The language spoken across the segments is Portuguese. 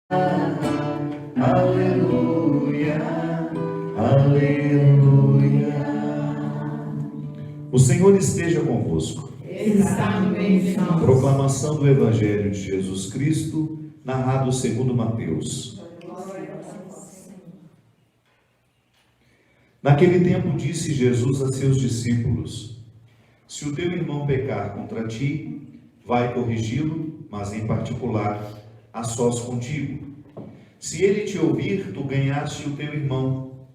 Aleluia, aleluia. O Senhor esteja convosco. Está no meio de nós. Proclamação do Evangelho de Jesus Cristo, narrado segundo Mateus. Naquele tempo disse Jesus a seus discípulos: se o teu irmão pecar contra ti, vai corrigi-lo, mas em particular, a sós contigo. Se ele te ouvir, tu ganhaste o teu irmão.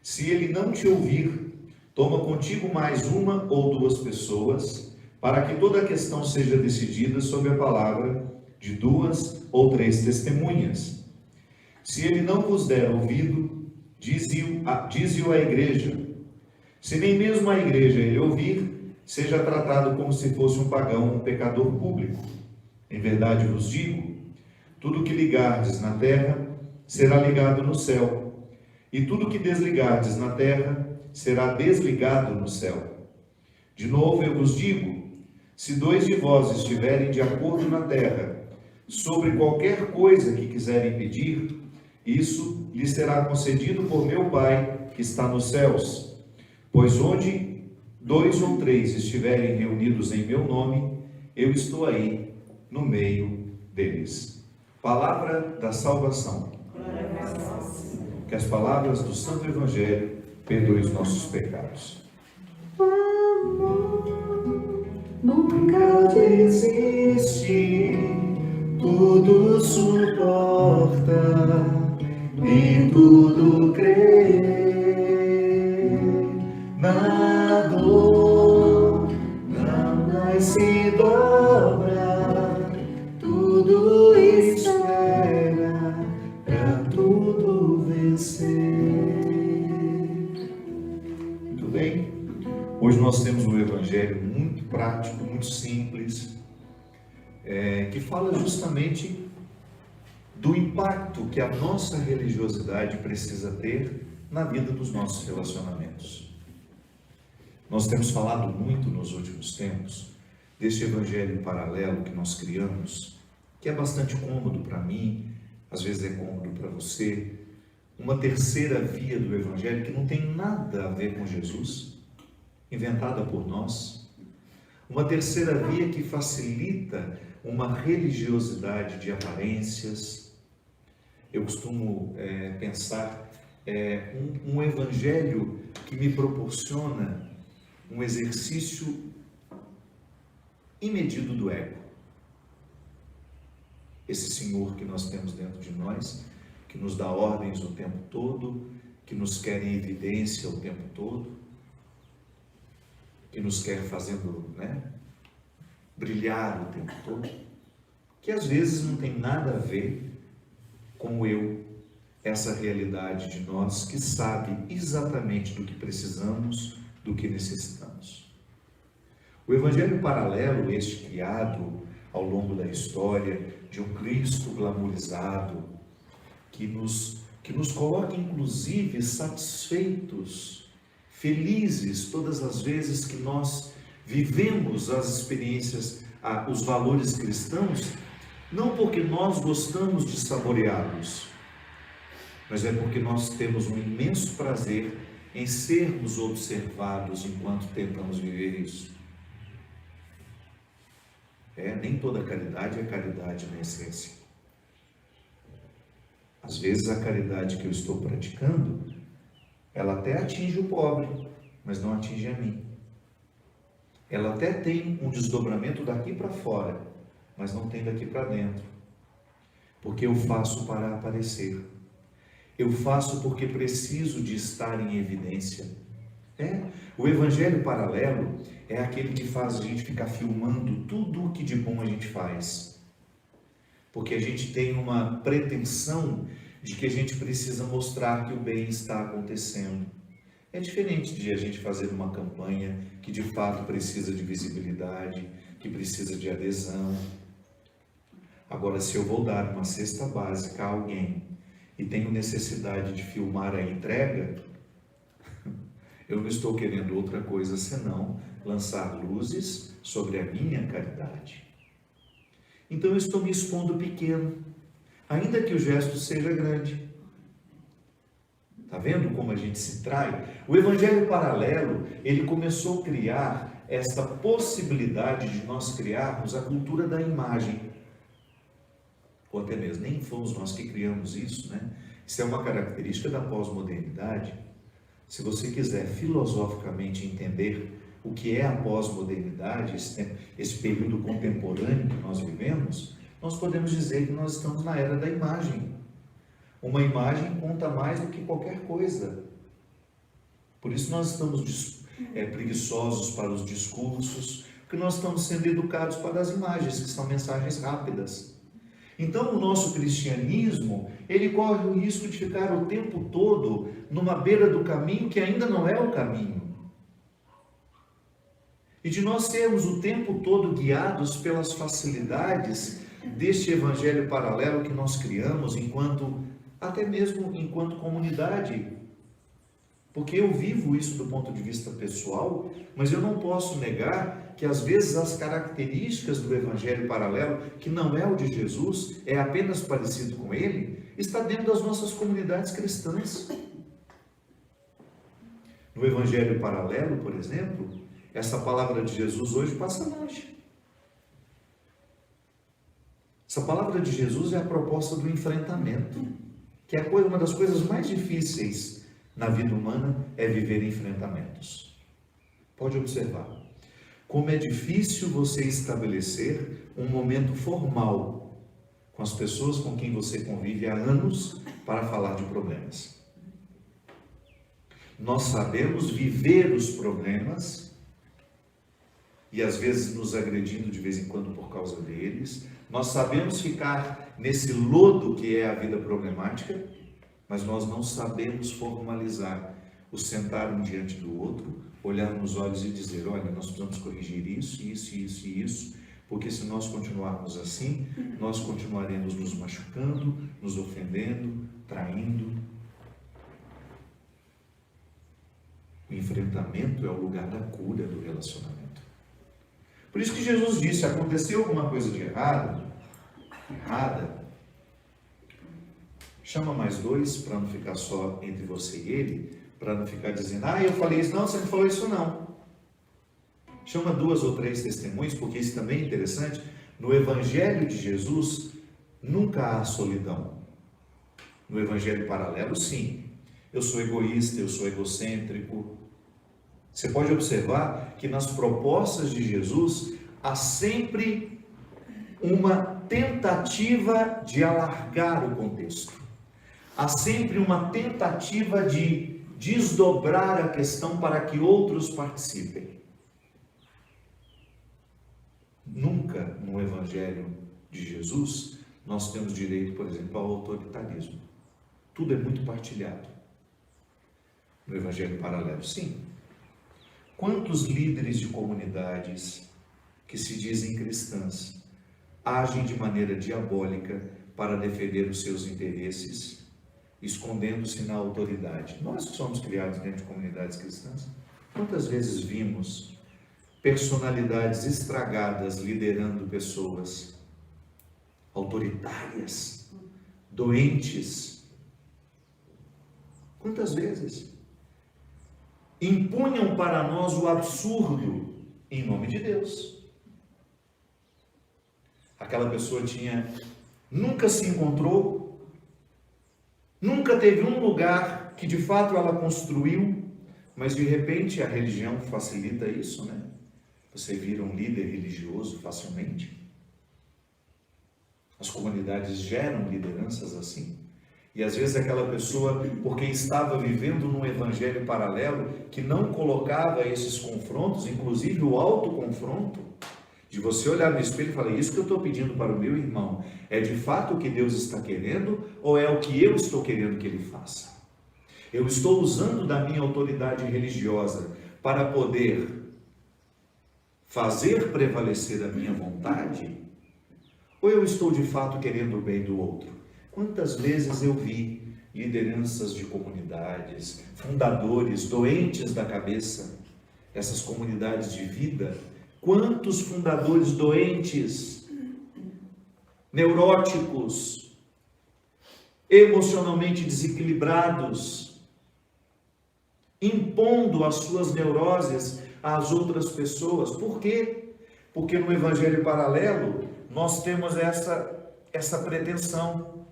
Se ele não te ouvir, toma contigo mais uma ou duas pessoas, para que toda a questão seja decidida sob a palavra de 2 ou 3 testemunhas. Se ele não vos der ouvido, dize-o à igreja. Se nem mesmo a igreja ele ouvir, seja tratado como se fosse um pagão, um pecador público. Em verdade vos digo, tudo que ligardes na terra será ligado no céu, e tudo que desligardes na terra será desligado no céu. De novo eu vos digo, se 2 de vós estiverem de acordo na terra, sobre qualquer coisa que quiserem pedir, isso lhes será concedido por meu Pai que está nos céus. Pois onde 2 ou 3 estiverem reunidos em meu nome, eu estou aí no meio deles. Palavra da salvação. Que as palavras do Santo Evangelho perdoem os nossos pecados. O amor nunca desiste, tudo suporta e tudo crê. Na dor jamais se dobra, tudo espera, pra tudo vencer. Muito bem. Hoje nós temos um evangelho muito prático, muito simples, que fala justamente do impacto que a nossa religiosidade precisa ter na vida dos nossos relacionamentos. Nós temos falado muito nos últimos tempos deste evangelho paralelo que nós criamos, que é bastante cômodo para mim, às vezes é cômodo para você, uma terceira via do evangelho que não tem nada a ver com Jesus, inventada por nós, uma terceira via que facilita uma religiosidade de aparências. Eu costumo pensar um evangelho que me proporciona um exercício imedido do ego. Esse Senhor que nós temos dentro de nós, que nos dá ordens o tempo todo, que nos quer em evidência o tempo todo, que nos quer fazendo, brilhar o tempo todo, que às vezes não tem nada a ver com essa realidade de nós que sabe exatamente do que precisamos, do que necessitamos. O evangelho paralelo, este criado ao longo da história, de um Cristo glamourizado, que nos coloca inclusive satisfeitos, felizes todas as vezes que nós vivemos as experiências, os valores cristãos, não porque nós gostamos de saboreá-los, mas é porque nós temos um imenso prazer em sermos observados enquanto tentamos viver isso. Nem toda caridade é caridade na essência. Às vezes a caridade que eu estou praticando, ela até atinge o pobre, mas não atinge a mim. Ela até tem um desdobramento daqui para fora, mas não tem daqui para dentro. Porque eu faço para aparecer. Eu faço porque preciso de estar em evidência. O evangelho paralelo é aquele que faz a gente ficar filmando tudo o que de bom a gente faz. Porque a gente tem uma pretensão de que a gente precisa mostrar que o bem está acontecendo. É diferente de a gente fazer uma campanha que de fato precisa de visibilidade, que precisa de adesão. Agora, se eu vou dar uma cesta básica a alguém e tenho necessidade de filmar a entrega, eu não estou querendo outra coisa senão lançar luzes sobre a minha caridade. Então eu estou me expondo pequeno, ainda que o gesto seja grande. Está vendo como a gente se trai? O evangelho paralelo, ele começou a criar esta possibilidade de nós criarmos a cultura da imagem. Ou até mesmo, nem fomos nós que criamos isso, né? Isso é uma característica da pós-modernidade. Se você quiser filosoficamente entender o que é a pós-modernidade, esse período contemporâneo que nós vivemos, nós podemos dizer que nós estamos na era da imagem. Uma imagem conta mais do que qualquer coisa. Por isso nós estamos preguiçosos para os discursos, porque nós estamos sendo educados para as imagens, que são mensagens rápidas. Então o nosso cristianismo, ele corre o risco de ficar o tempo todo numa beira do caminho que ainda não é o caminho. E de nós sermos o tempo todo guiados pelas facilidades deste evangelho paralelo que nós criamos até mesmo enquanto comunidade. Porque eu vivo isso do ponto de vista pessoal, mas eu não posso negar que às vezes as características do evangelho paralelo, que não é o de Jesus, é apenas parecido com ele, está dentro das nossas comunidades cristãs. No evangelho paralelo, por exemplo, essa palavra de Jesus hoje passa longe. Essa palavra de Jesus é a proposta do enfrentamento, que é uma das coisas mais difíceis na vida humana, é viver enfrentamentos. Pode observar como é difícil você estabelecer um momento formal com as pessoas com quem você convive há anos para falar de problemas. Nós sabemos viver os problemas e às vezes nos agredindo de vez em quando por causa deles. Nós sabemos ficar nesse lodo que é a vida problemática, mas nós não sabemos formalizar o sentar um diante do outro, olhar nos olhos e dizer, olha, nós precisamos corrigir isso, isso, isso e isso, porque se nós continuarmos assim, nós continuaremos nos machucando, nos ofendendo, traindo. O enfrentamento é o lugar da cura do relacionamento. Por isso que Jesus disse, aconteceu alguma coisa de errada, chama mais dois para não ficar só entre você e ele, para não ficar dizendo, eu falei isso, não, você não falou isso não. Chama 2 ou 3 testemunhos, porque isso também é interessante. No Evangelho de Jesus, nunca há solidão. No Evangelho paralelo, sim. Eu sou egoísta, eu sou egocêntrico. Você pode observar que nas propostas de Jesus, há sempre uma tentativa de alargar o contexto. Há sempre uma tentativa de desdobrar a questão para que outros participem. Nunca no Evangelho de Jesus nós temos direito, por exemplo, ao autoritarismo. Tudo é muito partilhado. No Evangelho paralelo, sim. Quantos líderes de comunidades que se dizem cristãs agem de maneira diabólica para defender os seus interesses, escondendo-se na autoridade? Nós que somos criados dentro de comunidades cristãs, quantas vezes vimos personalidades estragadas liderando pessoas autoritárias, doentes? Quantas vezes impunham para nós o absurdo em nome de Deus? Aquela pessoa nunca se encontrou, nunca teve um lugar que de fato ela construiu, mas de repente a religião facilita isso, né? Você vira um líder religioso facilmente. As comunidades geram lideranças assim. E às vezes aquela pessoa, porque estava vivendo num evangelho paralelo, que não colocava esses confrontos, inclusive o autoconfronto, de você olhar no espelho e falar, isso que eu estou pedindo para o meu irmão, é de fato o que Deus está querendo, ou é o que eu estou querendo que ele faça? Eu estou usando da minha autoridade religiosa para poder fazer prevalecer a minha vontade, ou eu estou de fato querendo o bem do outro? Quantas vezes eu vi lideranças de comunidades, fundadores doentes da cabeça, essas comunidades de vida, quantos fundadores doentes, neuróticos, emocionalmente desequilibrados, impondo as suas neuroses às outras pessoas. Por quê? Porque no evangelho paralelo nós temos essa pretensão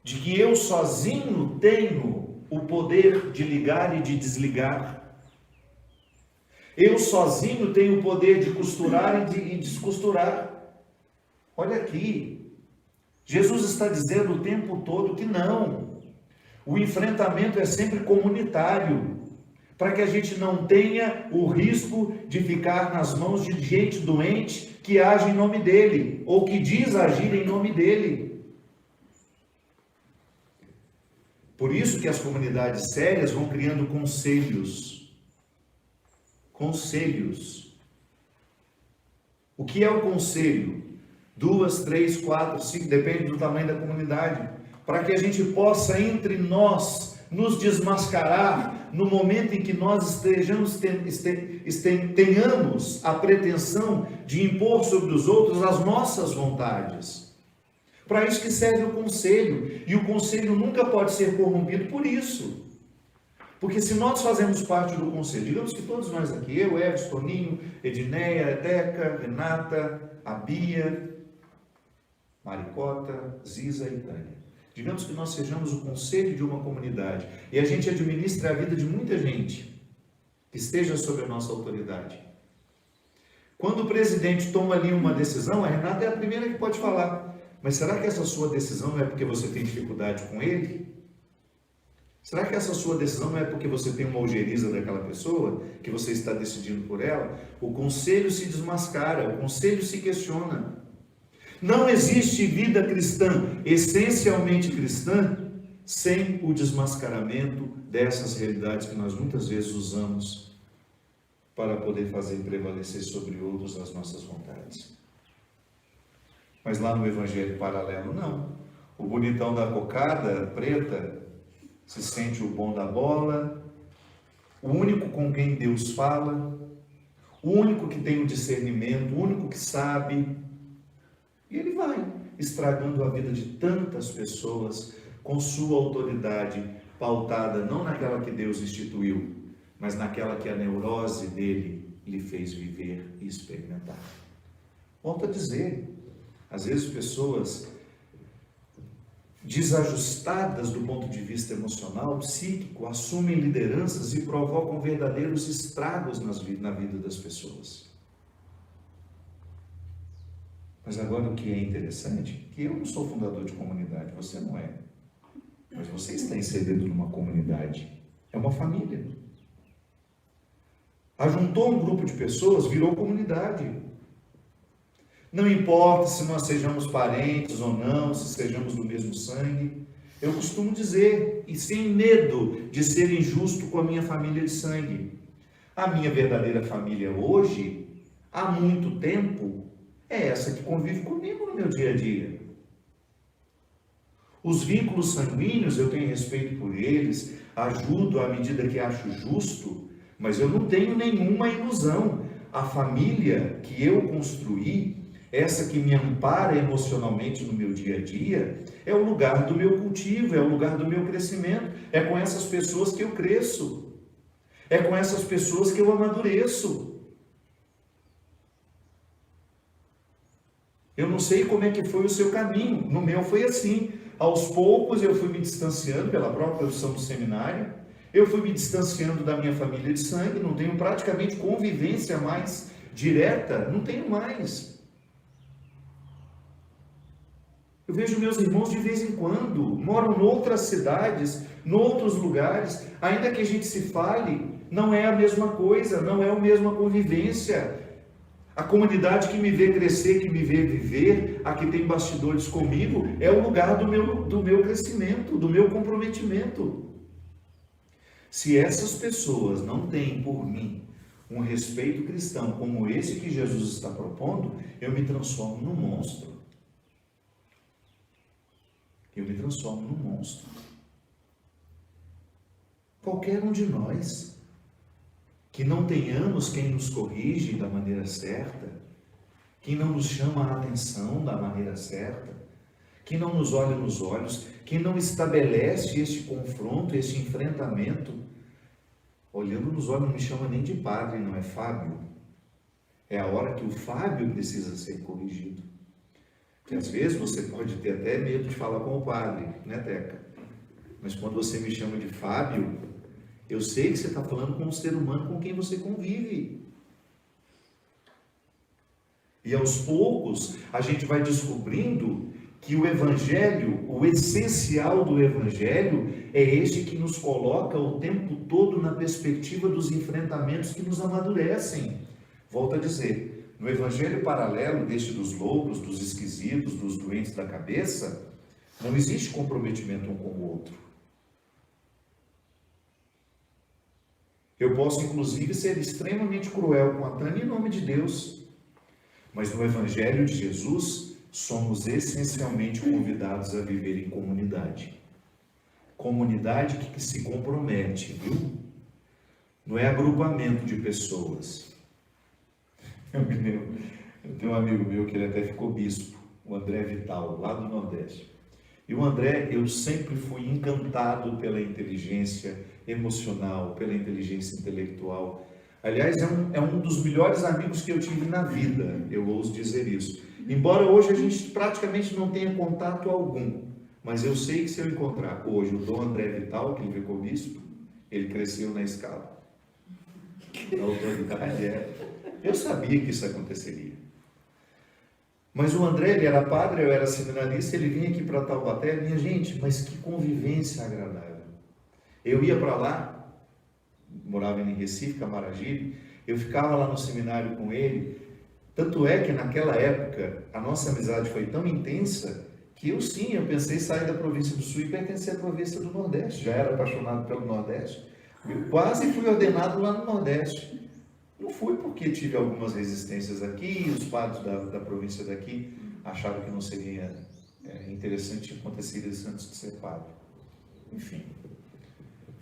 de que eu sozinho tenho o poder de ligar e de desligar. Eu sozinho tenho o poder de costurar e descosturar. Olha aqui, Jesus está dizendo o tempo todo que não. O enfrentamento é sempre comunitário, para que a gente não tenha o risco de ficar nas mãos de gente doente que age em nome dele, ou que diz agir em nome dele. Por isso que as comunidades sérias vão criando conselhos. Conselhos. O que é o conselho? 2, 3, 4, 5, depende do tamanho da comunidade. Para que a gente possa, entre nós, nos desmascarar no momento em que nós tenhamos a pretensão de impor sobre os outros as nossas vontades. Para isso que serve o conselho. E o conselho nunca pode ser corrompido por isso. Porque se nós fazemos parte do conselho, digamos que todos nós aqui, eu, Everson, Toninho, Edneia, Teca, Renata, a Bia, Maricota, Ziza e Tânia. Digamos que nós sejamos o conselho de uma comunidade e a gente administra a vida de muita gente que esteja sob a nossa autoridade. Quando o presidente toma ali uma decisão, a Renata é a primeira que pode falar: mas será que essa sua decisão não é porque você tem dificuldade com ele? Será que essa sua decisão não é porque você tem uma ojeriza daquela pessoa, que você está decidindo por ela? O conselho se desmascara, o conselho se questiona. Não existe vida cristã, essencialmente cristã, sem o desmascaramento dessas realidades que nós muitas vezes usamos para poder fazer prevalecer sobre outros as nossas vontades. Mas lá no evangelho paralelo, não. O bonitão da cocada preta se sente o bom da bola, o único com quem Deus fala, o único que tem o discernimento, o único que sabe. E ele vai estragando a vida de tantas pessoas com sua autoridade pautada não naquela que Deus instituiu, mas naquela que a neurose dele lhe fez viver e experimentar. Volto a dizer, às vezes pessoas desajustadas do ponto de vista emocional, psíquico, assumem lideranças e provocam verdadeiros estragos na vida das pessoas. Mas agora o que é interessante, que eu não sou fundador de comunidade, você não é. Mas você está inserido numa comunidade, é uma família. Ajuntou um grupo de pessoas, virou comunidade. Não importa se nós sejamos parentes ou não, se sejamos do mesmo sangue. Eu costumo dizer, e sem medo de ser injusto com a minha família de sangue, a minha verdadeira família hoje, há muito tempo, é essa que convive comigo no meu dia a dia. Os vínculos sanguíneos, eu tenho respeito por eles, ajudo à medida que acho justo, mas eu não tenho nenhuma ilusão. A família que eu construí, essa que me ampara emocionalmente no meu dia a dia, é o lugar do meu cultivo, é o lugar do meu crescimento, é com essas pessoas que eu cresço, é com essas pessoas que eu amadureço. Eu não sei como é que foi o seu caminho, no meu foi assim. Aos poucos eu fui me distanciando pela própria opção do seminário, eu fui me distanciando da minha família de sangue, não tenho praticamente convivência mais direta, não tenho mais. Eu vejo meus irmãos de vez em quando, moram em outras cidades, em outros lugares, ainda que a gente se fale, não é a mesma coisa, não é a mesma convivência. A comunidade que me vê crescer, que me vê viver, a que tem bastidores comigo, é o lugar do meu crescimento, do meu comprometimento. Se essas pessoas não têm por mim um respeito cristão como esse que Jesus está propondo, eu me transformo num monstro. Eu me transformo num monstro. Qualquer um de nós que não tenhamos quem nos corrige da maneira certa, quem não nos chama a atenção da maneira certa, que não nos olha nos olhos, que não estabelece este confronto, este enfrentamento. Olhando nos olhos, não me chama nem de padre, não é Fábio. É a hora que o Fábio precisa ser corrigido. Porque às vezes você pode ter até medo de falar com o padre, né, Teca? Mas quando você me chama de Fábio, eu sei que você está falando com um ser humano com quem você convive. E aos poucos a gente vai descobrindo que o Evangelho, o essencial do Evangelho, é este que nos coloca o tempo todo na perspectiva dos enfrentamentos que nos amadurecem. Volto a dizer, no Evangelho paralelo deste dos loucos, dos esquisitos, dos doentes da cabeça, não existe comprometimento um com o outro. Eu posso, inclusive, ser extremamente cruel com a Tânia em nome de Deus, mas no Evangelho de Jesus, somos essencialmente convidados a viver em comunidade. Comunidade que se compromete, viu? Não é agrupamento de pessoas. Eu tenho um amigo meu que ele até ficou bispo, o André Vital, lá do Nordeste. E o André, eu sempre fui encantado pela inteligência emocional, pela inteligência intelectual. Aliás, é um dos melhores amigos que eu tive na vida, eu ouso dizer isso. Embora hoje a gente praticamente não tenha contato algum, mas eu sei que se eu encontrar hoje o Dom André Vital, que ele ficou bispo, ele cresceu na escala. A autoridade eu sabia que isso aconteceria. Mas o André, ele era padre, eu era seminarista, ele vinha aqui para Taubaté, minha gente, mas que convivência agradável. Eu ia para lá, morava em Recife, Camaragibe, eu ficava lá no seminário com ele, tanto é que naquela época a nossa amizade foi tão intensa que eu pensei em sair da província do Sul e pertencer à província do Nordeste, já era apaixonado pelo Nordeste, eu quase fui ordenado lá no Nordeste. Não fui porque tive algumas resistências aqui, e os padres da província daqui acharam que não seria interessante acontecer isso antes de ser padre. Enfim.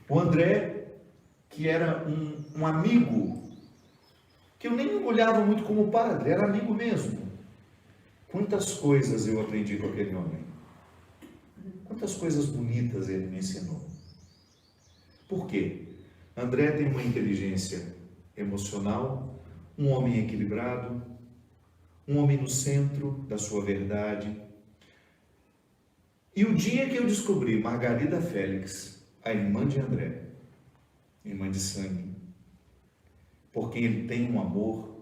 O André, que era um amigo, que eu nem olhava muito como padre, era amigo mesmo. Quantas coisas eu aprendi com aquele homem. Quantas coisas bonitas ele me ensinou. Por quê? André tem uma inteligência emocional, um homem equilibrado, um homem no centro da sua verdade. E o dia que eu descobri Margarida Félix, a irmã de André, irmã de sangue, por quem ele tem um amor,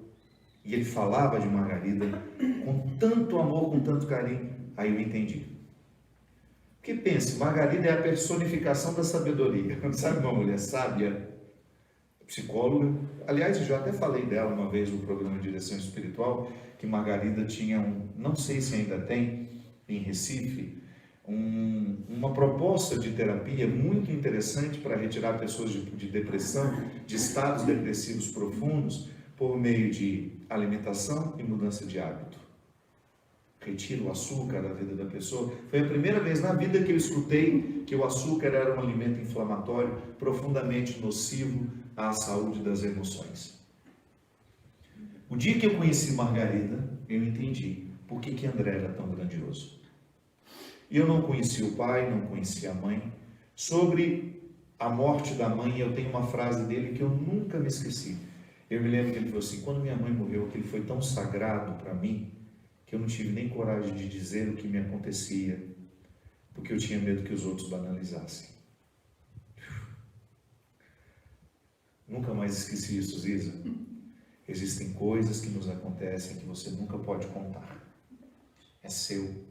e ele falava de Margarida com tanto amor, com tanto carinho, aí eu entendi. Porque pense, Margarida é a personificação da sabedoria. Sabe uma mulher sábia? Psicóloga, aliás, eu já até falei dela uma vez no programa de direção espiritual, que Margarida tinha não sei se ainda tem, em Recife, uma proposta de terapia muito interessante para retirar pessoas de depressão, de estados depressivos profundos, por meio de alimentação e mudança de hábito. Retira o açúcar da vida da pessoa. Foi a primeira vez na vida que eu escutei que o açúcar era um alimento inflamatório, profundamente nocivo à saúde das emoções. O dia que eu conheci Margarida, eu entendi por que André era tão grandioso. E eu não conheci o pai, não conheci a mãe. Sobre a morte da mãe, eu tenho uma frase dele que eu nunca me esqueci. Eu me lembro que ele falou assim, quando minha mãe morreu, aquilo foi tão sagrado para mim, que eu não tive nem coragem de dizer o que me acontecia, porque eu tinha medo que os outros banalizassem. Nunca mais esqueci isso, Ziza. Existem coisas que nos acontecem que você nunca pode contar. É seu.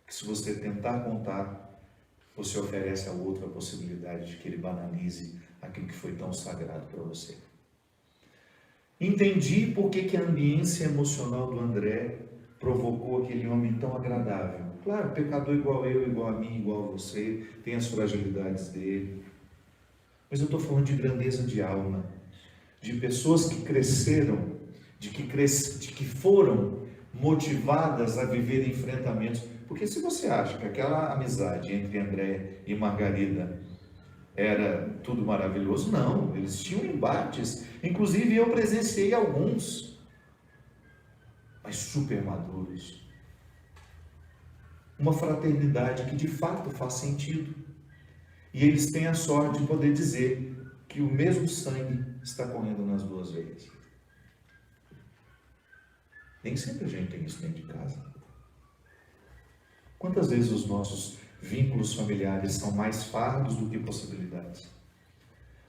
Que se você tentar contar, você oferece ao outro a possibilidade de que ele banalize aquilo que foi tão sagrado para você. Entendi por que a ambiência emocional do André provocou aquele homem tão agradável. Claro, pecador igual eu, igual a mim, igual a você, tem as fragilidades dele. Mas eu estou falando de grandeza de alma, de pessoas que cresceram, de que foram motivadas a viver enfrentamentos. Porque se você acha que aquela amizade entre André e Margarida era tudo maravilhoso, não, eles tinham embates, inclusive eu presenciei alguns, mas super maduros. uma fraternidade que de fato faz sentido. E eles têm a sorte de poder dizer que o mesmo sangue está correndo nas duas veias. Nem sempre a gente tem isso dentro de casa. Quantas vezes os nossos vínculos familiares são mais fardos do que possibilidades?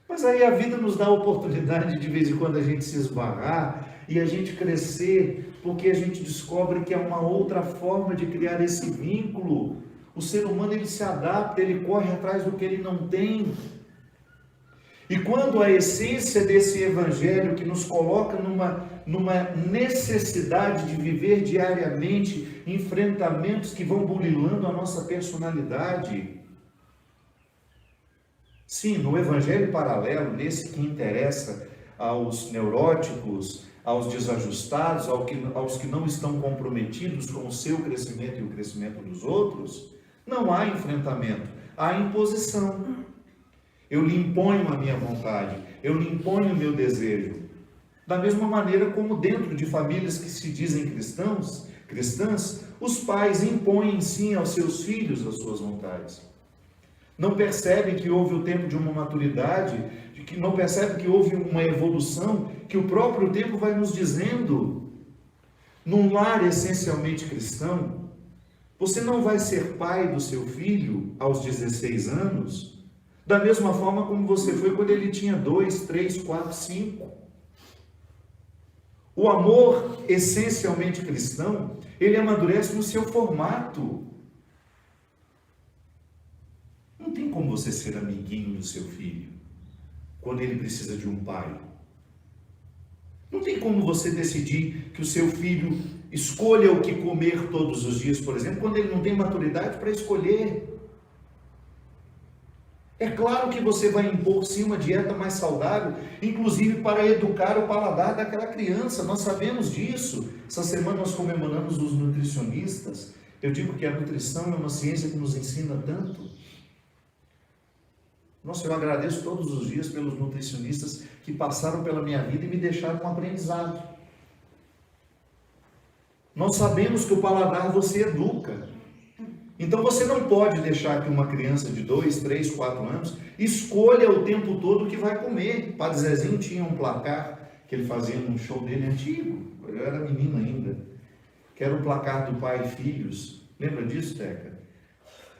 Mas aí a vida nos dá a oportunidade de vez em quando a gente se esbarrar e a gente crescer, porque a gente descobre que há uma outra forma de criar esse vínculo. O ser humano, ele se adapta, ele corre atrás do que ele não tem. E quando a essência desse evangelho que nos coloca numa necessidade de viver diariamente enfrentamentos que vão burilando a nossa personalidade. Sim, no evangelho paralelo, nesse que interessa aos neuróticos, aos desajustados, aos que não estão comprometidos com o seu crescimento e o crescimento dos outros, não há enfrentamento, há imposição. Eu lhe imponho a minha vontade, eu lhe imponho o meu desejo. Da mesma maneira como dentro de famílias que se dizem cristãs, os pais impõem sim aos seus filhos as suas vontades. Não percebem que houve o tempo de uma maturidade, que não percebem que houve uma evolução, que o próprio tempo vai nos dizendo. Num lar essencialmente cristão, você não vai ser pai do seu filho aos 16 anos, da mesma forma como você foi quando ele tinha 2, 3, 4, 5. O amor essencialmente cristão, ele amadurece no seu formato. Não tem como você ser amiguinho do seu filho quando ele precisa de um pai. Não tem como você decidir que o seu filho escolha o que comer todos os dias, por exemplo, quando ele não tem maturidade para escolher. É claro que você vai impor sim uma dieta mais saudável, inclusive para educar o paladar daquela criança. Nós sabemos disso. Essa semana nós comemoramos os nutricionistas. Eu digo que a nutrição é uma ciência que nos ensina tanto. Nossa, eu agradeço todos os dias pelos nutricionistas que passaram pela minha vida e me deixaram um aprendizado. Nós sabemos que o paladar você educa. Então você não pode deixar que uma criança de 2, 3, 4 anos escolha o tempo todo o que vai comer. O Padre Zezinho tinha um placar que ele fazia num show dele antigo, eu era menino ainda, que era o placar do pai e filhos. Lembra disso, Teca?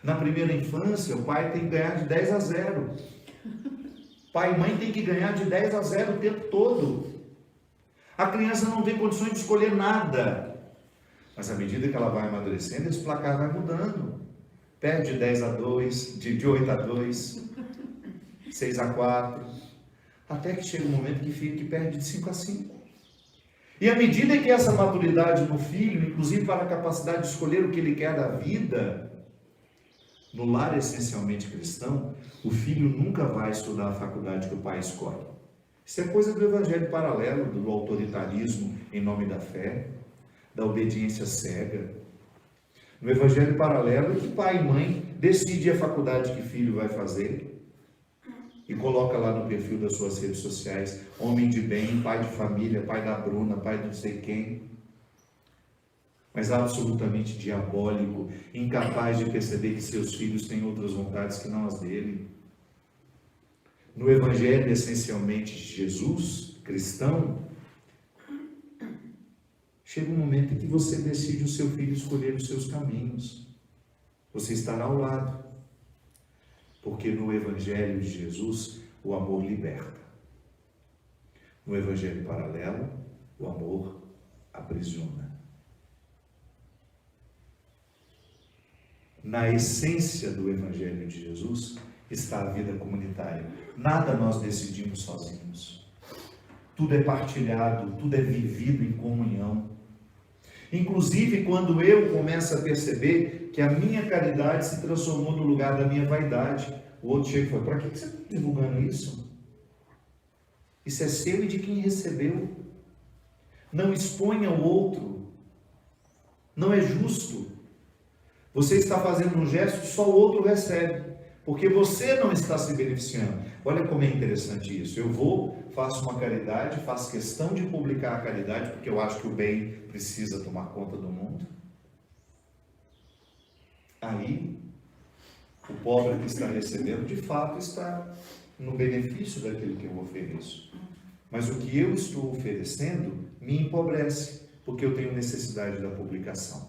Na primeira infância, o pai tem que ganhar de 10-0. Pai e mãe tem que ganhar de 10-0 o tempo todo. A criança não tem condições de escolher nada. Mas à medida que ela vai amadurecendo, esse placar vai mudando. Perde de 10-2, de 8-2, 6-4, até que chega um momento que perde de 5-5. E à medida que essa maturidade no filho, inclusive para a capacidade de escolher o que ele quer da vida, no lar essencialmente cristão, o filho nunca vai estudar a faculdade que o pai escolhe. Isso é coisa do evangelho paralelo, do autoritarismo em nome da fé, da obediência cega. No evangelho paralelo é que pai e mãe decidem a faculdade que filho vai fazer e coloca lá no perfil das suas redes sociais, homem de bem, pai de família, pai da Bruna, pai de não sei quem, mas absolutamente diabólico, incapaz de perceber que seus filhos têm outras vontades que não as dele. No evangelho essencialmente de Jesus, cristão, chega um momento em que você decide o seu filho escolher os seus caminhos. Você estará ao lado. Porque no Evangelho de Jesus, o amor liberta. No Evangelho paralelo, o amor aprisiona. Na essência do Evangelho de Jesus está a vida comunitária. Nada nós decidimos sozinhos. Tudo é partilhado, tudo é vivido em comunhão. Inclusive, quando eu começo a perceber que a minha caridade se transformou no lugar da minha vaidade, o outro chega e fala: para que você está divulgando isso? Isso é seu e de quem recebeu. Não exponha o outro. Não é justo. Você está fazendo um gesto que só o outro recebe, porque você não está se beneficiando. Olha como é interessante isso. Eu faço uma caridade, faço questão de publicar a caridade, porque eu acho que o bem precisa tomar conta do mundo. aí o pobre que está recebendo, de fato, está no benefício daquilo que eu ofereço. Mas o que eu estou oferecendo me empobrece, porque eu tenho necessidade da publicação.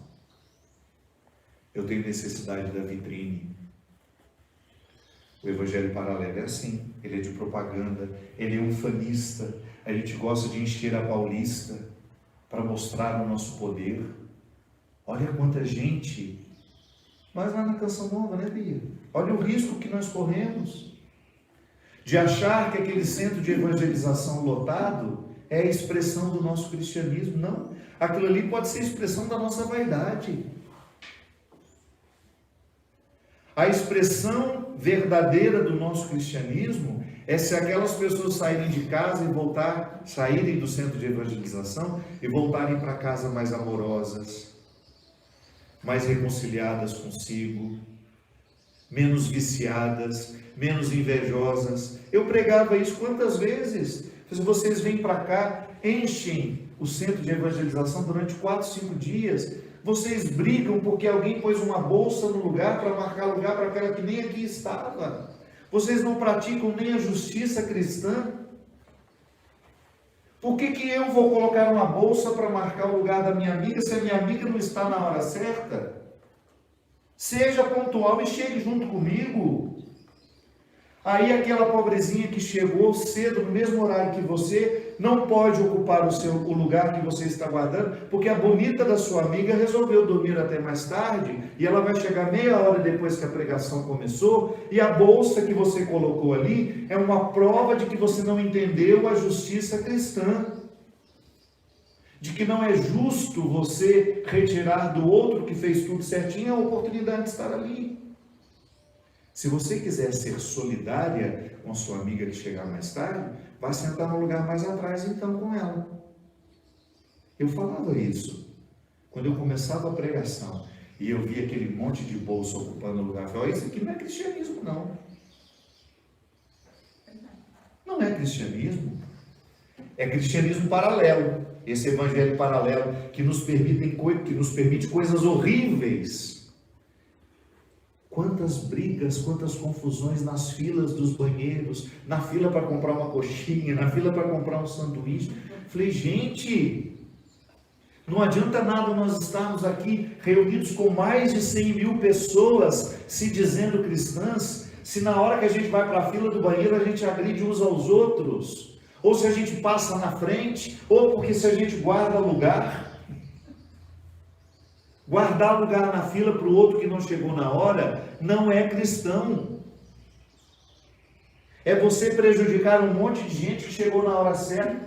Eu tenho necessidade da vitrine. O evangelho paralelo é assim, ele é de propaganda, ele é ufanista, a gente gosta de encher a Paulista para mostrar o nosso poder. Olha quanta gente, mas lá na Canção Nova, né, Bia? Olha o risco que nós corremos de achar que aquele centro de evangelização lotado é a expressão do nosso cristianismo. Não, aquilo ali pode ser a expressão da nossa vaidade. A expressão verdadeira do nosso cristianismo é se aquelas pessoas saírem de casa e saírem do centro de evangelização e voltarem para casa mais amorosas, mais reconciliadas consigo, menos viciadas, menos invejosas. Eu pregava isso quantas vezes? Vocês vêm para cá, enchem o centro de evangelização durante 4, 5 dias, vocês brigam porque alguém pôs uma bolsa no lugar para marcar lugar para aquela que nem aqui estava. Vocês não praticam nem a justiça cristã. Por que eu vou colocar uma bolsa para marcar o lugar da minha amiga se a minha amiga não está na hora certa? Seja pontual e chegue junto comigo. Aí aquela pobrezinha que chegou cedo, no mesmo horário que você, não pode ocupar o lugar que você está guardando, porque a bonita da sua amiga resolveu dormir até mais tarde, e ela vai chegar meia hora depois que a pregação começou, e a bolsa que você colocou ali é uma prova de que você não entendeu a justiça cristã. De que não é justo você retirar do outro que fez tudo certinho a oportunidade de estar ali. Se você quiser ser solidária com a sua amiga que chegar mais tarde, vai sentar no lugar mais atrás então com ela. Eu falava isso. Quando eu começava a pregação e eu via aquele monte de bolsa ocupando o lugar, eu falei, isso aqui não é cristianismo não. Não é cristianismo. É cristianismo paralelo. Esse evangelho paralelo que nos permite coisas horríveis. Quantas brigas, quantas confusões nas filas dos banheiros, na fila para comprar uma coxinha, na fila para comprar um sanduíche. Falei, gente, não adianta nada nós estarmos aqui reunidos com mais de 100.000 pessoas se dizendo cristãs, se na hora que a gente vai para a fila do banheiro a gente agride uns aos outros, ou se a gente passa na frente, ou porque se a gente guarda lugar. Guardar lugar na fila para o outro que não chegou na hora não é cristão. É você prejudicar um monte de gente que chegou na hora certa.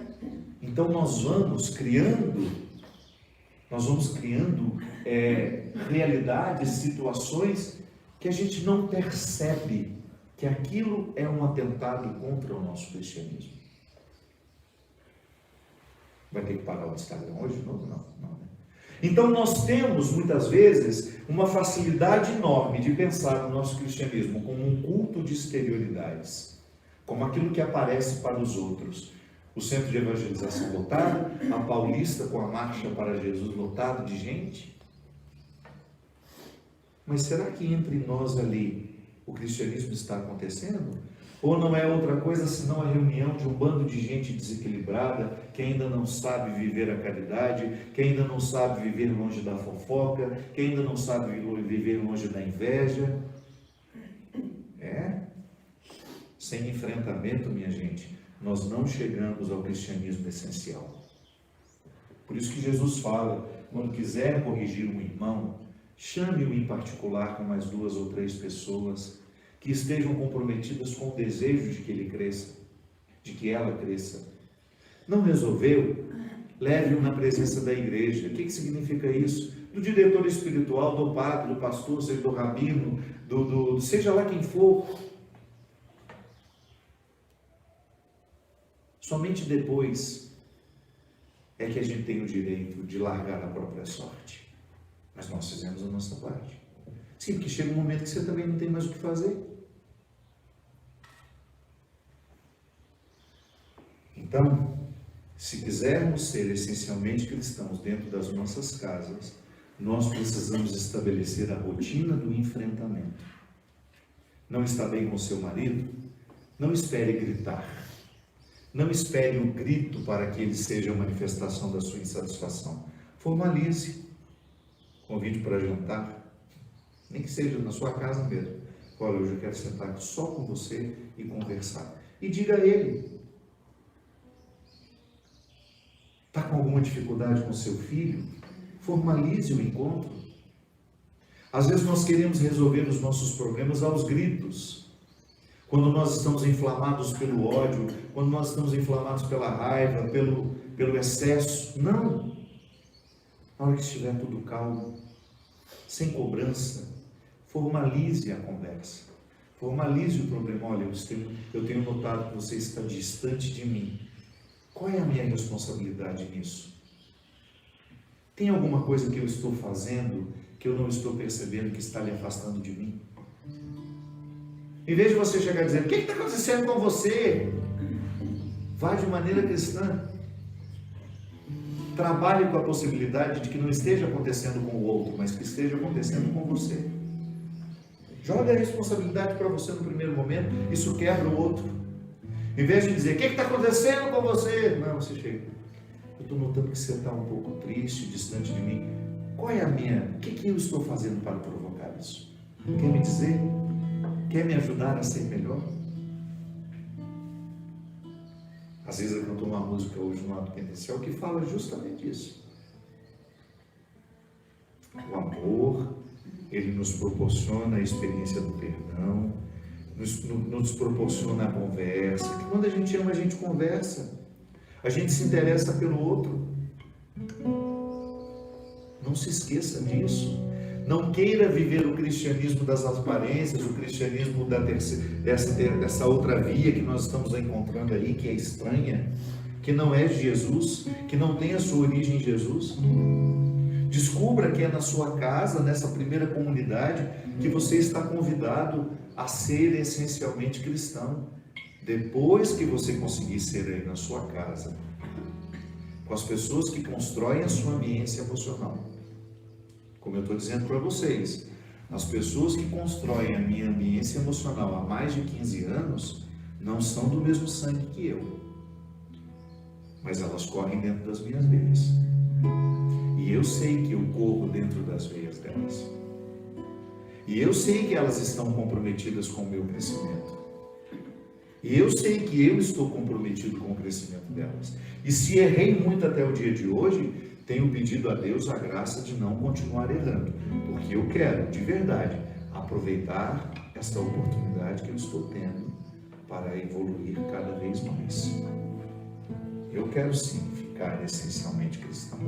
Então nós vamos criando realidades, situações que a gente não percebe que aquilo é um atentado contra o nosso cristianismo. Vai ter que parar o Instagram hoje de novo? Não. Então nós temos muitas vezes uma facilidade enorme de pensar no nosso cristianismo como um culto de exterioridades, como aquilo que aparece para os outros. O centro de evangelização lotado, a Paulista com a marcha para Jesus lotado de gente. Mas será que entre nós ali o cristianismo está acontecendo? Ou não é outra coisa senão a reunião de um bando de gente desequilibrada, que ainda não sabe viver a caridade, que ainda não sabe viver longe da fofoca, que ainda não sabe viver longe da inveja? Sem enfrentamento, minha gente, nós não chegamos ao cristianismo essencial. Por isso que Jesus fala, quando quiser corrigir um irmão, chame-o em particular com mais 2 ou 3 pessoas, que estejam comprometidas com o desejo de que ele cresça, de que ela cresça. Não resolveu? Leve-o na presença da igreja. O que significa isso? Do diretor espiritual, do padre, do pastor, seja do rabino, seja lá quem for. Somente depois é que a gente tem o direito de largar a própria sorte. Mas nós fizemos a nossa parte. Sim, porque chega um momento que você também não tem mais o que fazer. Então, se quisermos ser essencialmente cristãos dentro das nossas casas, nós precisamos estabelecer a rotina do enfrentamento. Não está bem com seu marido? Não espere gritar. Não espere o grito para que ele seja a manifestação da sua insatisfação. Formalize. Convide para jantar. Nem que seja na sua casa mesmo. Olha, hoje eu quero sentar aqui só com você e conversar. E diga a ele. Está com alguma dificuldade com seu filho? Formalize o encontro. Às vezes nós queremos resolver os nossos problemas aos gritos. Quando nós estamos inflamados pelo ódio, quando nós estamos inflamados pela raiva, pelo excesso. Não. Na hora que estiver tudo calmo, sem cobrança, formalize a conversa. Formalize o problema. Olha, eu tenho notado que você está distante de mim. Qual é a minha responsabilidade nisso? Tem alguma coisa que eu estou fazendo que eu não estou percebendo que está lhe afastando de mim? Em vez de você chegar dizendo, o que está acontecendo com você? Vá de maneira cristã. Trabalhe com a possibilidade de que não esteja acontecendo com o outro, mas que esteja acontecendo com você. Joga a responsabilidade para você no primeiro momento, isso quebra o outro. Em vez de dizer, o que está acontecendo com você? Não, você chega. Eu estou notando que você está um pouco triste, distante de mim. Qual é a minha? O que eu estou fazendo para provocar isso? Quer me dizer? Quer me ajudar a ser melhor? Às vezes eu canto uma música hoje no ato penitencial que fala justamente isso. O amor, ele nos proporciona a experiência do perdão, nos proporciona a conversa. Que quando a gente ama, a gente conversa. A gente se interessa pelo outro. Não se esqueça disso. Não queira viver o cristianismo das aparências, o cristianismo dessa outra via que nós estamos encontrando aí, que é estranha, que não é Jesus, que não tem a sua origem em Jesus. Descubra que é na sua casa, nessa primeira comunidade, que você está convidado a ser essencialmente cristão. Depois que você conseguir ser aí na sua casa, com as pessoas que constroem a sua ambiência emocional. Como eu estou dizendo para vocês, as pessoas que constroem a minha ambiência emocional há mais de 15 anos, não são do mesmo sangue que eu. Mas elas correm dentro das minhas veias. E eu sei que eu corro dentro das veias delas. E eu sei que elas estão comprometidas com o meu crescimento. E eu sei que eu estou comprometido com o crescimento delas. E se errei muito até o dia de hoje, tenho pedido a Deus a graça de não continuar errando. Porque eu quero, de verdade, aproveitar esta oportunidade que eu estou tendo para evoluir cada vez mais. Eu quero sim ficar essencialmente cristão.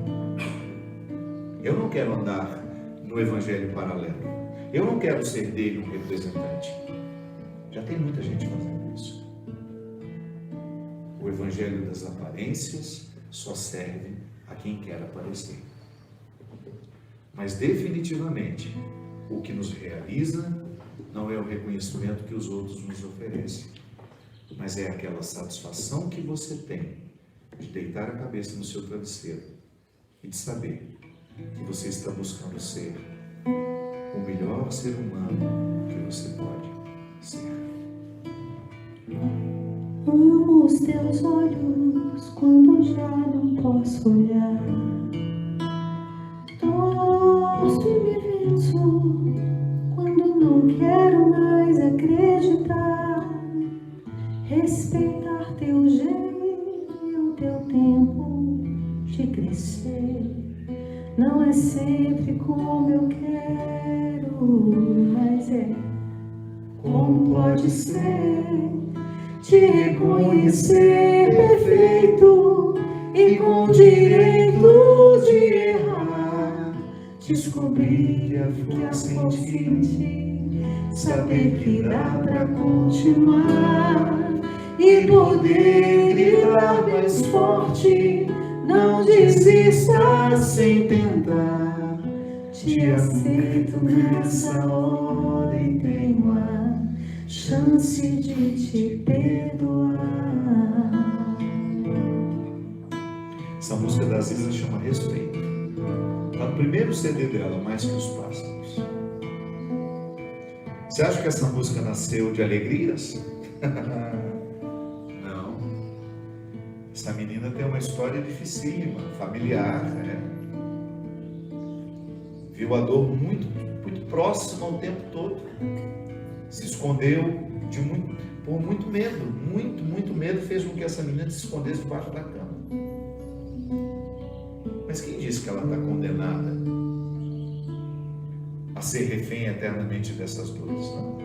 Eu não quero andar no evangelho paralelo. Eu não quero ser dele um representante. Já tem muita gente fazendo isso. O evangelho das aparências só serve a quem quer aparecer. Mas definitivamente, o que nos realiza não é o reconhecimento que os outros nos oferecem, mas é aquela satisfação que você tem de deitar a cabeça no seu travesseiro e de saber que você está buscando ser o melhor ser humano que você pode ser. Amo os teus olhos quando já não posso olhar. Torço e me venço quando não quero mais acreditar. Respeitar teu jeito e o teu tempo de crescer. Não é sempre como eu quero, mas é como pode ser. Te reconhecer perfeito e com direito de errar. Descobrir que a força em ti, saber que dá pra continuar e poder gritar mais forte. Não desista sem tentar. Te aceito nessa hora e tenho a chance de te perdoar. Essa música da Ziza chama Respeito. Está no primeiro CD dela, Mais que os Pássaros. Você acha que essa música nasceu de alegrias? Não. Essa menina tem uma história dificílima, familiar, né? Viu a dor muito, muito próxima o tempo todo. Se escondeu por muito medo, muito medo fez com que essa menina se escondesse debaixo da cama. Mas quem disse que ela está condenada a ser refém eternamente dessas dores? Não.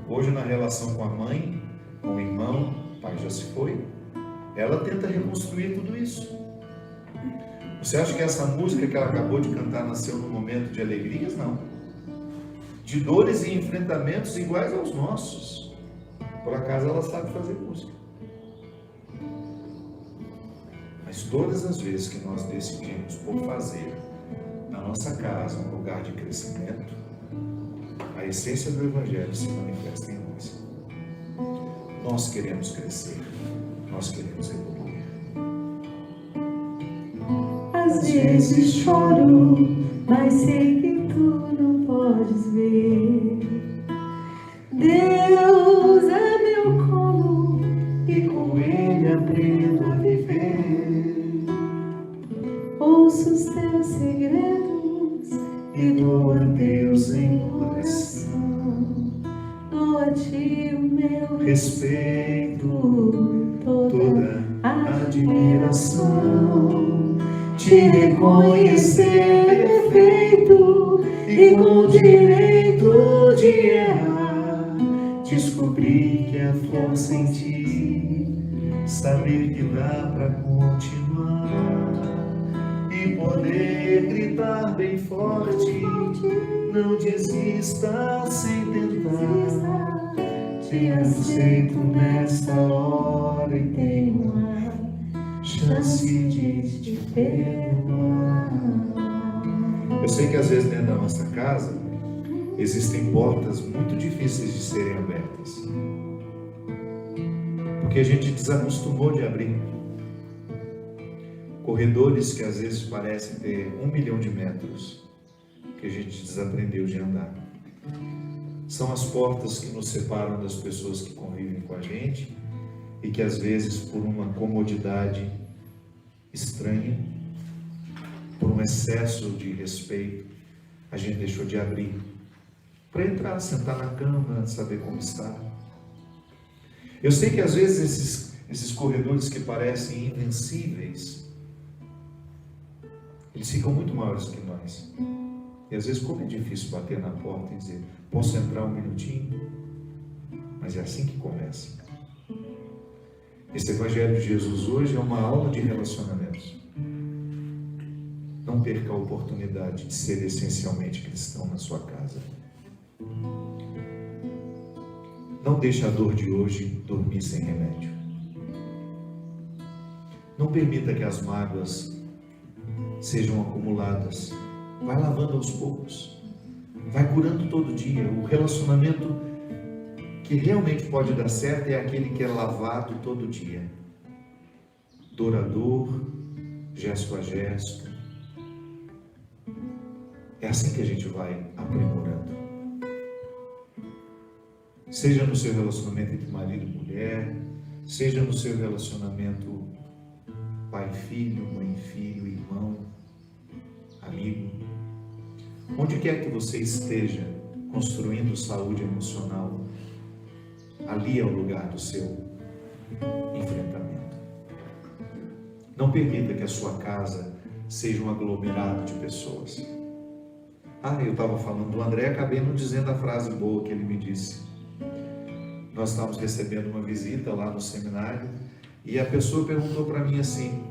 Hoje, na relação com a mãe, com o irmão, o pai já se foi, ela tenta reconstruir tudo isso. Você acha que essa música que ela acabou de cantar nasceu num momento de alegrias? Não. De dores e enfrentamentos iguais aos nossos. Por acaso ela sabe fazer música. Mas todas as vezes que nós decidimos por fazer na nossa casa um lugar de crescimento, a essência do Evangelho se manifesta em nós. Nós queremos crescer, nós queremos evoluir. Às vezes choro, mas sei que tu não podes ver. Deus é meu colo e com ele aprendo a viver. Ouço os teus segredos e dou a Deus em oração. Dou a ti o meu respeito, toda a admiração. Te reconhecer perfeito e com direito de errar, descobrir que a força em ti, saber que dá pra continuar e poder gritar bem forte, não desista sem tentar. Te aceito nessa hora e tenho chance de te perdoar. Eu sei que às vezes dentro da nossa casa existem portas muito difíceis de serem abertas, porque a gente desacostumou de abrir. Corredores que às vezes parecem ter 1 milhão de metros, que a gente desaprendeu de andar. São as portas que nos separam das pessoas que convivem com a gente e que às vezes por uma comodidade estranha, por um excesso de respeito, a gente deixou de abrir para entrar, sentar na cama, saber como está. Eu sei que às vezes esses corredores que parecem invencíveis, eles ficam muito maiores que nós. E às vezes como é difícil bater na porta e dizer, posso entrar um minutinho? Mas é assim que começa. Esse Evangelho de Jesus hoje é uma aula de relacionamentos. Não perca a oportunidade de ser essencialmente cristão na sua casa. Não deixe a dor de hoje dormir sem remédio. Não permita que as mágoas sejam acumuladas. Vai lavando aos poucos. Vai curando todo dia. O relacionamento que realmente pode dar certo é aquele que é lavado todo dia. Dor a dor, gesto a gesto. É assim que a gente vai aprimorando. Seja no seu relacionamento entre marido e mulher, seja no seu relacionamento pai e filho, mãe e filho, irmão, amigo. Onde quer que você esteja construindo saúde emocional, ali é o lugar do seu enfrentamento. Não permita que a sua casa seja um aglomerado de pessoas. Eu estava falando do André, acabei não dizendo a frase boa que ele me disse. Nós estávamos recebendo uma visita lá no seminário e a pessoa perguntou para mim assim,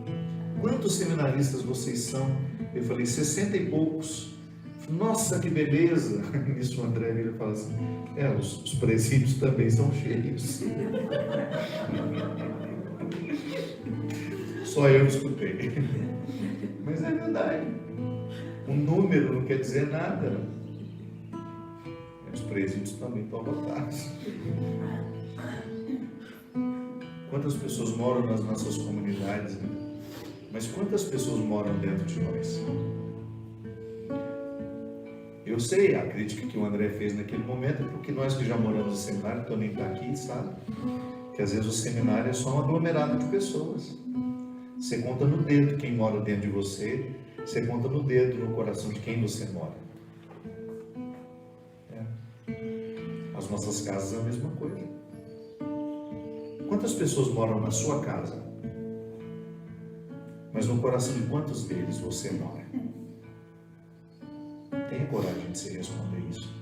quantos seminaristas vocês são? Eu falei, 60 e poucos. Nossa, que beleza! Isso o André vira e fala assim, os presídios também são cheios. Só eu escutei. Mas é verdade. Um número não quer dizer nada. Os presídios também estão lotados. Quantas pessoas moram nas nossas comunidades, né? Mas quantas pessoas moram dentro de nós? Eu sei a crítica que o André fez naquele momento, porque nós que já moramos no seminário, Toninho está aqui, sabe? Que às vezes o seminário é só um aglomerado de pessoas. Você conta no dedo quem mora dentro de você, você conta no dedo no coração de quem você mora. As nossas casas é a mesma coisa. Quantas pessoas moram na sua casa? Mas no coração de quantos deles você mora? Tenha coragem de se responder isso.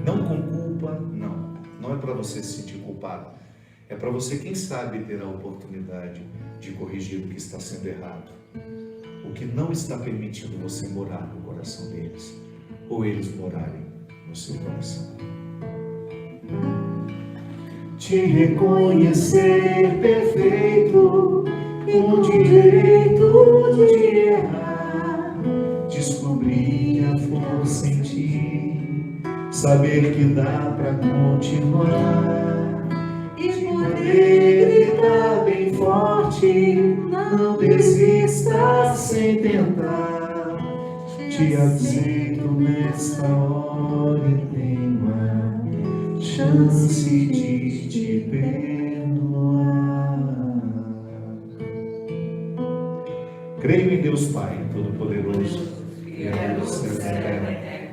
Não com culpa, não. Não é para você se sentir culpado. É para você, quem sabe, ter a oportunidade de corrigir o que está sendo errado. O que não está permitindo você morar no coração deles. Ou eles morarem no seu coração. Te reconhecer perfeito, com o direito de errar. Descobrir a força em ti, saber que dá para continuar. E poder gritar bem forte, não desista sem tentar. Te aceito nessa hora e tenho a chance de te perdoar. Creio em Deus Pai Todo-Poderoso, Criador do céu e da terra,